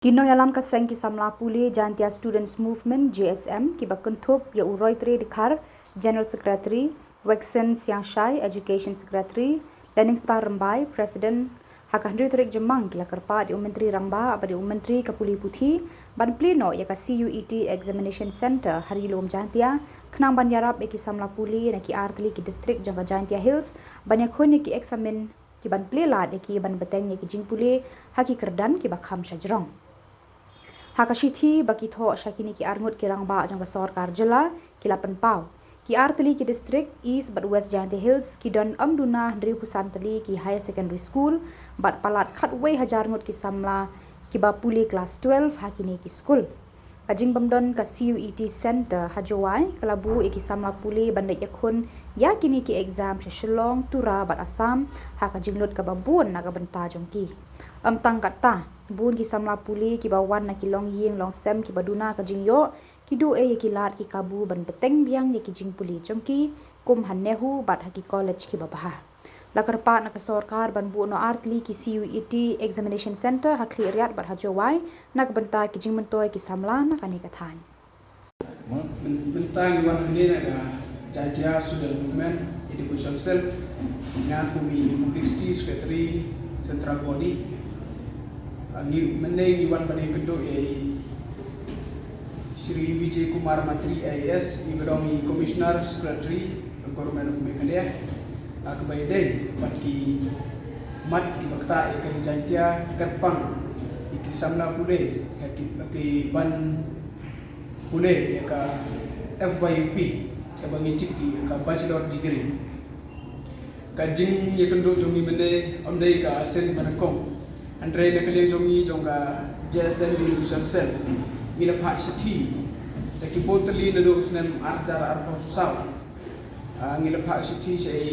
Kino yalam kaseng ki samla puli Jantia Students Movement JSM ki bakuntup ya uroi tri dikhar General Secretary Wexen Siang Shai Education Secretary Lening Star Rambai President Hakandri Trik Jemang ki lakarpa di Menteri Rangba apa di Menteri Kapuli Puthi ban pleno ya ka CUET Examination Center hari lom Jantia kenang ban yarap ki samla puli na ki artli ki district jangka Jantia Hills banyak khoni ki examen ki ban plela de ki ban beteng ki jingpuli haki kerdan ki bakham shajrong Hakashithi baki tho shakini ki arngut ki rangba jangka sarkar jila ki lapan pau ki artli ki district east but west Jantia Hills ki don amduna ndri pusantali ki higher secondary school but palat khatway hajarngut ki samla ki bapuli class 12 hakini ki school kajing bamdon ka CUET center hajowai kalabu ki samla puli bandai yakhun yakini ki exam shillong tura bat assam hakajing lut ka babun naga benta jongki tang kata bun ki samla puli ki bawan na ki long ying long sem ki baduna ka jingyo ki du e ki lat ki kabu ban beteng biang ye ki jing puli chomki kum hannehu bat haki college ki babaha lakarpa na ka sarkar ban bu no artli ki CUET examination center hakli riat bat hajowai nak benta ki jing mentoy ki samla na kani kathan bentang wan ni na Jantia Student Movement Education Cell dengan kumi publicity secretary central body Angi meneng iwan bani kendo Shri Vijay Kumar Matri IAS ibadongi Commissioner Secretary Government of Meghalaya akabai day matki mat ki bakta ikan Jantia kerpang iki samla pule ki ban pule ka FYP ka bangi ciki ka bachelor degree ka jing ye kendo jongi mene omdai ka sen manakong Andre na kaliang jongi jonga JSM Education Cell mila pak shiti taki botali na do usnem arjar arpa saw ngila pak shiti shay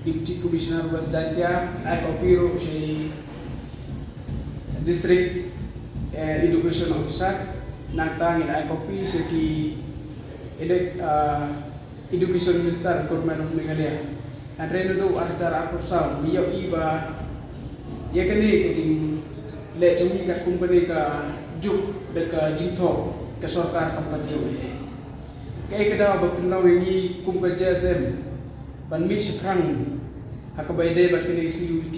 Deputy Commissioner was Jantia ay kopiro shay District Education Officer nagta ngila ay kopi shay ki Education Minister Government of Meghalaya Andre na do arjar arpa saw miyaw iba ya kini kecing le jumi kat company ka juk deka jingtho ka sarkar kampanya we kai kada bapnaw ngi kum ka JSM ban mi sikrang hakabai de bat kini CUET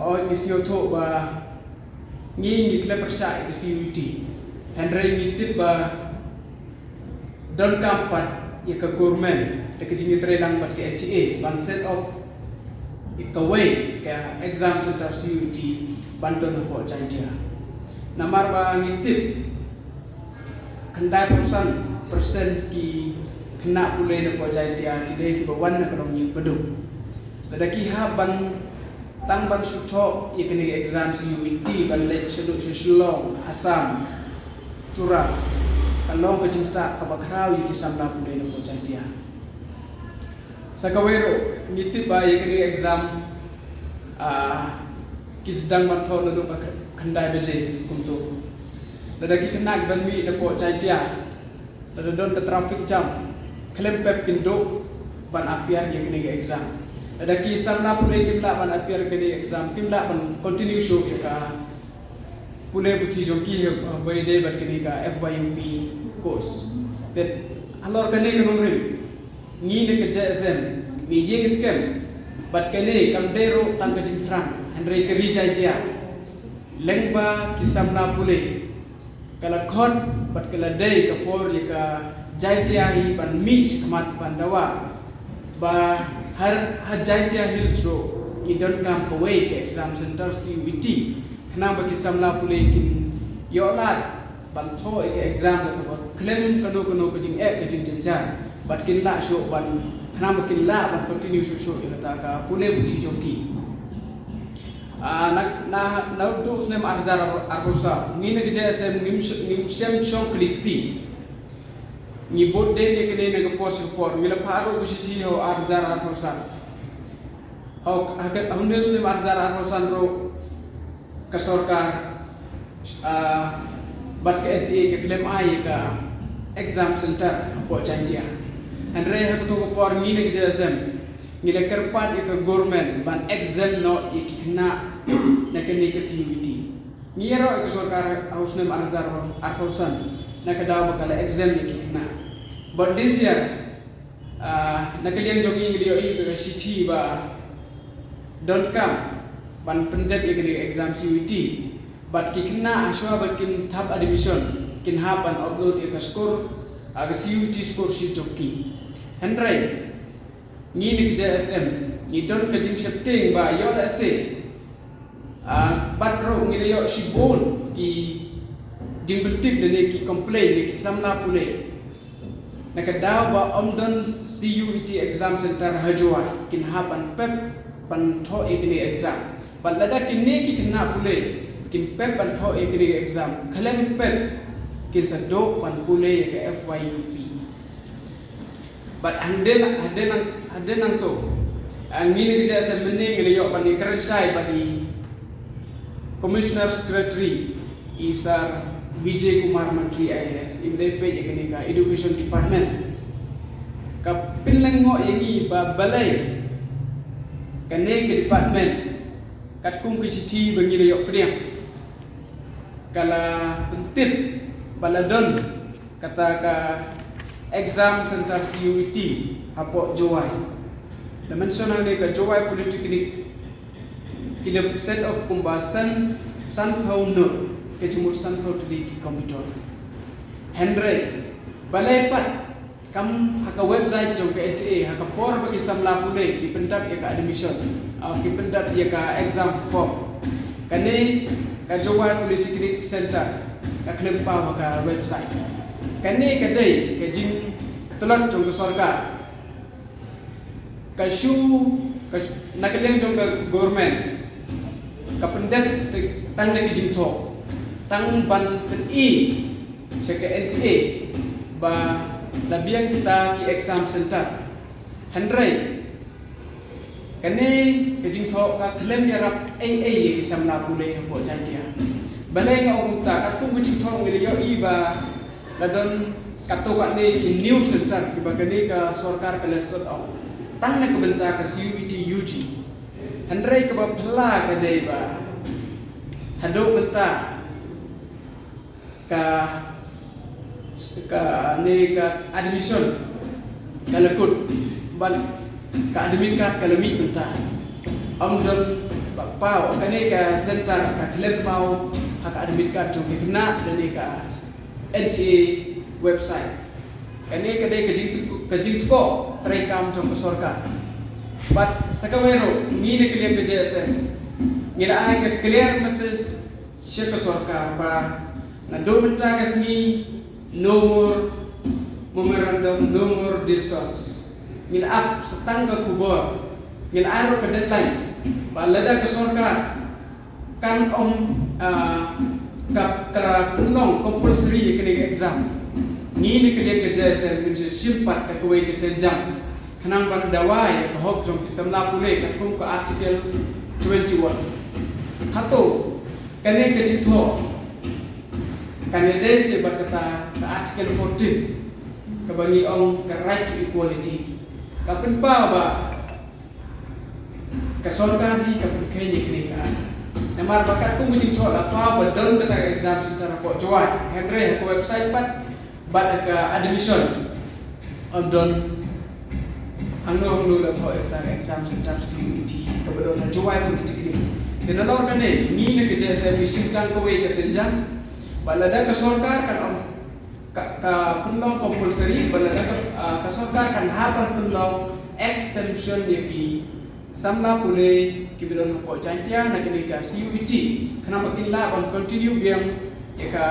o isyo tho ba ngi kle persa ke CUET Henry ngi ba don kampat ya ka government deka jingi training bat ke FTA ban set up ikaway ka exam center CUET banton ho Jantia namar ba ngitip kandai persen ki kena pule na po Jantia ki de ki bawan na kalong ni bedu ladaki ha ban tang ban sutho ikini exam CUET ban le shillong Assam tura kalong pecinta kabakraw ki samla pule na po Jantia sa kawero ngiti ba yung exam kisdang manthon na do kandai beje kunto dadagi kenag banmi na po Jantia dadon ka traffic jam klempep kindo ban apiar yung exam dadagi samna pule kimla ban apiar kini exam kimla ban continue show ka pule buti joki bayde ban kini ka FYP course that alor kani kanong ni ne ke JSM ni yeng scam bat kene kamdero tangka jingtrang andre ke Jantia lengba kisamna pule kala khon bat kala dei ka por ye ka Jantia hi ban mich kmat pandawa ba har Jantia Hills ro ni don kam ko way ke exam center CUET khna ba kisamna pule kin yolat ban tho ke exam da ko claim kano ko jing ke jing janjar bat kin la show ban khana kin la ban continue show ita ka pune buti joki na do usne arjar arbosa ngine ke JSM ngim shom klikti ni bodde ne ke ne ga post report mila paro buti ho arjar arbosa ho hakat hunde usne arjar arbosa ro ka sarkar bat ke NTA ke claim ai ka exam center po Jantia Andre ha to por ngi ne JSM ngi le karpat ka government ban exam no ikna na ke ne ke CUET ngiro ke sarkar harus nem arjar arkosan na kada bakal exam ni kina. But this year nakalian jogi ngiyo ke city ba don't come ban pendet ke exam CUT but kikna aswa bat kin thap admission kin hapan upload ke score aga CUT score sheet joki Henry ni ke JSM ni don ke jing setting ba yo la se batro ngiyo sibon ki jing bentik dene ki complain ki samla pule nakadaw ba omdon CUT exam center hajwa kin hapan pep pan tho ekni exam ban lada kinne ki kinna pule kin pep pan tho ekni exam khalem pep kin sa do pan pule ke FYUP but handen to ngini ke jasa meni ngiyo pan ikran sai badi Commissioner Secretary Isar Vijay Kumar Mantri IAS imre page ekni ka Education Department ka pinlengo yangi ba balai kane ke department kat kum ke citi bangi yo priang kala pentit baladon kata ka exam center CUT hapo Jowai the mention ang ka Jowai Polytechnic kilap set of kumbasan sanpau no ke jumur sanpau tadi komputer Henry balai pat kam haka website jong ke NTA haka por bagi samla pule ki pendat ya ka admission ki pendat ya ka exam form kani ka Jowai Polytechnic Center ka klempau haka website kani kadai ke jing telat jong ke sarkar ka shu nakalian jong ke government ka pendat tang ke jing to tang ban i ke NTA ba labian kita ki exam center Henry kani kejing tho ka claim yarap AA ki samna pule bo jantia balai nga umta ka kum kejing tho ngi yo iba ladon kato ka ne ki new center ki bagani ka sarkar ka lesot au tang na ka benta ka CUT UG Henry ka ba phla ka dei ba hado benta ka ne ka admission kalakut ban ka admin ka kalami benta amdon pau kane ka center ka klep pau hak admin ka tu kena dane ka NTA website kane ka dai ka jing ko try kam tu sarkar but sakawero ni ne clear ke JSM ngira ai ka clear message share ka sarkar ba na do benta ka sini no more memorandum, no more discuss. Ngin up setang ke kubur, ngin aro ke deadline. Balada ke sarkar kan kap tulong compulsory ke exam. Ngini ke dia ke JSM ngin simpat ke kuai ke senjam. Kanang ban dawai ke hok jong kisamla pule kan kum ke article 21. Hato kane ke citho Candidates berkata ke artikel 14 kebagi ong ke right to equality kapan pa ba ke sarkar ni kapan kaya kini ka namar bakat ku mujing thol apa ba don kata exam center po Jowai Henry ke website pat bat ke admission don hangno la tho eta exam center CUT ke badon Jowai Polytechnic tenalor kane ni ne ke JSM sintang ko we ke senjang balada ke sarkar kan ka penlong compulsory balada ke sarkar kan hapan penlong exemption yaki samla pule ki bidon hapo jantia na kini ka CUT kana makin la on continue biang ya ka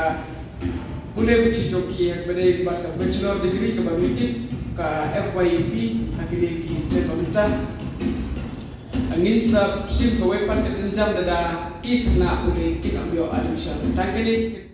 pule uti joki ya bade bar ka bachelor degree ka bamiti ka FYUP akide ki state pamita angin sa sim ko wepan ke senjam dada ki kana pule ki ambio admission tangkini